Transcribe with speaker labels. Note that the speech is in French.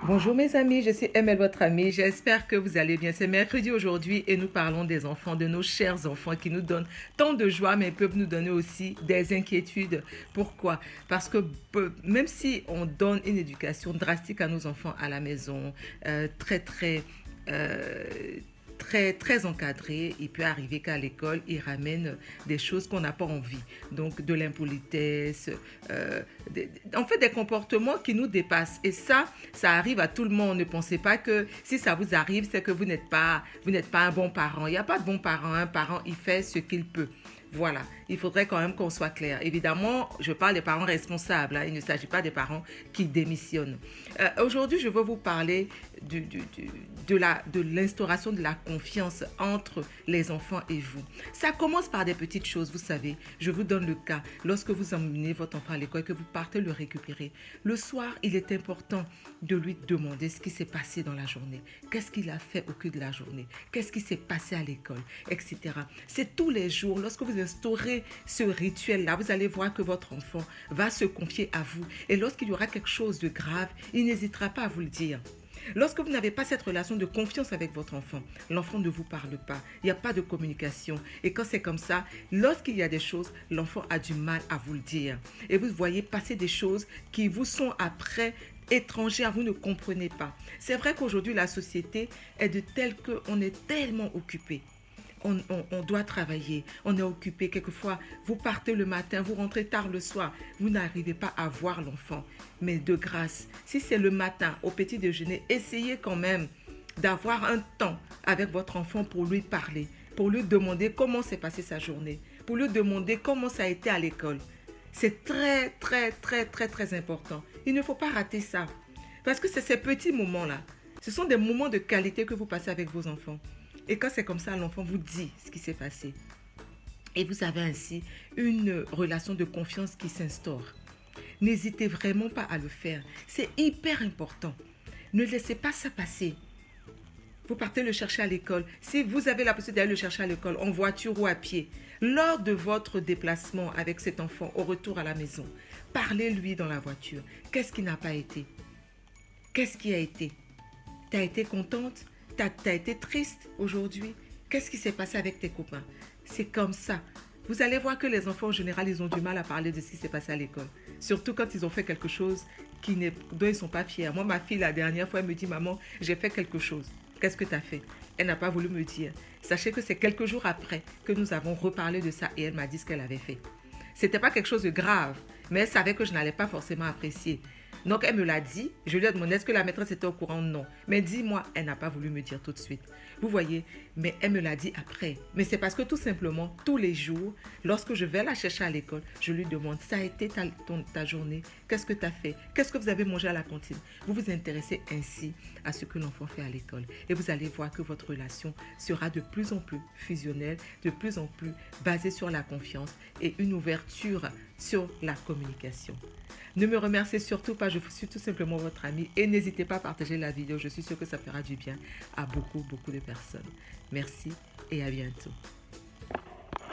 Speaker 1: Bonjour mes amis, je suis Emel, votre amie. J'espère que vous allez bien. C'est mercredi aujourd'hui et nous parlons des enfants, de nos chers enfants qui nous donnent tant de joie, mais peuvent nous donner aussi des inquiétudes. Pourquoi? Parce que même si on donne une éducation drastique à nos enfants à la maison, très euh, très encadré, il peut arriver qu'à l'école, ils ramènent des choses qu'on n'a pas envie. Donc de l'impolitesse, en fait des comportements qui nous dépassent. Et ça arrive à tout le monde. Ne pensez pas que si ça vous arrive, c'est que vous n'êtes pas un bon parent. Il n'y a pas de bon parent. Un parent, il fait ce qu'il peut. Voilà, il faudrait quand même qu'on soit clair. Évidemment, je parle des parents responsables, hein. Il ne s'agit pas des parents qui démissionnent. Aujourd'hui, je veux vous parler de l'instauration de la confiance entre les enfants et vous. Ça commence par des petites choses, vous savez. Je vous donne le cas. Lorsque vous emmenez votre enfant à l'école et que vous partez le récupérer, le soir, il est important de lui demander ce qui s'est passé dans la journée. Qu'est-ce qu'il a fait au cours de la journée? Qu'est-ce qui s'est passé à l'école? Etc. C'est tous les jours. Lorsque vous instaurez ce rituel-là, vous allez voir que votre enfant va se confier à vous. Et lorsqu'il y aura quelque chose de grave, il n'hésitera pas à vous le dire. Lorsque vous n'avez pas cette relation de confiance avec votre enfant, l'enfant ne vous parle pas, il n'y a pas de communication. Et quand c'est comme ça, lorsqu'il y a des choses, l'enfant a du mal à vous le dire. Et vous voyez passer des choses qui vous sont après étrangères, vous ne comprenez pas. C'est vrai qu'aujourd'hui, la société est de telle qu'on est tellement occupé. On doit travailler, on est occupé. Quelquefois, vous partez le matin, vous rentrez tard le soir, vous n'arrivez pas à voir l'enfant. Mais de grâce, si c'est le matin, au petit déjeuner, essayez quand même d'avoir un temps avec votre enfant pour lui parler, pour lui demander comment s'est passée sa journée, pour lui demander comment ça a été à l'école. C'est très important. Il ne faut pas rater ça. Parce que c'est ces petits moments-là. Ce sont des moments de qualité que vous passez avec vos enfants. Et quand c'est comme ça, l'enfant vous dit ce qui s'est passé. Et vous avez ainsi une relation de confiance qui s'instaure. N'hésitez vraiment pas à le faire. C'est hyper important. Ne laissez pas ça passer. Vous partez le chercher à l'école. Si vous avez la possibilité d'aller le chercher à l'école, en voiture ou à pied, lors de votre déplacement avec cet enfant au retour à la maison, parlez-lui dans la voiture. Qu'est-ce qui n'a pas été? Qu'est-ce qui a été? T'as été contente? T'as été triste aujourd'hui? Qu'est-ce qui s'est passé avec tes copains? C'est comme ça. Vous allez voir que les enfants, en général, ils ont du mal à parler de ce qui s'est passé à l'école. Surtout quand ils ont fait quelque chose dont ils ne sont pas fiers. Moi, ma fille, la dernière fois, elle me dit, maman, j'ai fait quelque chose. Qu'est-ce que tu as fait? Elle n'a pas voulu me dire. Sachez que c'est quelques jours après que nous avons reparlé de ça et elle m'a dit ce qu'elle avait fait. C'était pas quelque chose de grave, mais elle savait que je n'allais pas forcément apprécier. Donc elle me l'a dit, je lui ai demandé est-ce que la maîtresse était au courant? Non. Mais dis-moi, elle n'a pas voulu me dire tout de suite. Vous voyez, mais elle me l'a dit après. Mais c'est parce que tout simplement, tous les jours, lorsque je vais la chercher à l'école, je lui demande ça a été ta journée? Qu'est-ce que tu as fait? Qu'est-ce que vous avez mangé à la cantine? Vous vous intéressez ainsi à ce que l'enfant fait à l'école. Et vous allez voir que votre relation sera de plus en plus fusionnelle, de plus en plus basée sur la confiance et une ouverture sur la communication. Ne me remerciez surtout pas, je suis tout simplement votre amie et n'hésitez pas à partager la vidéo, je suis sûre que ça fera du bien à beaucoup de personnes. Merci et à bientôt.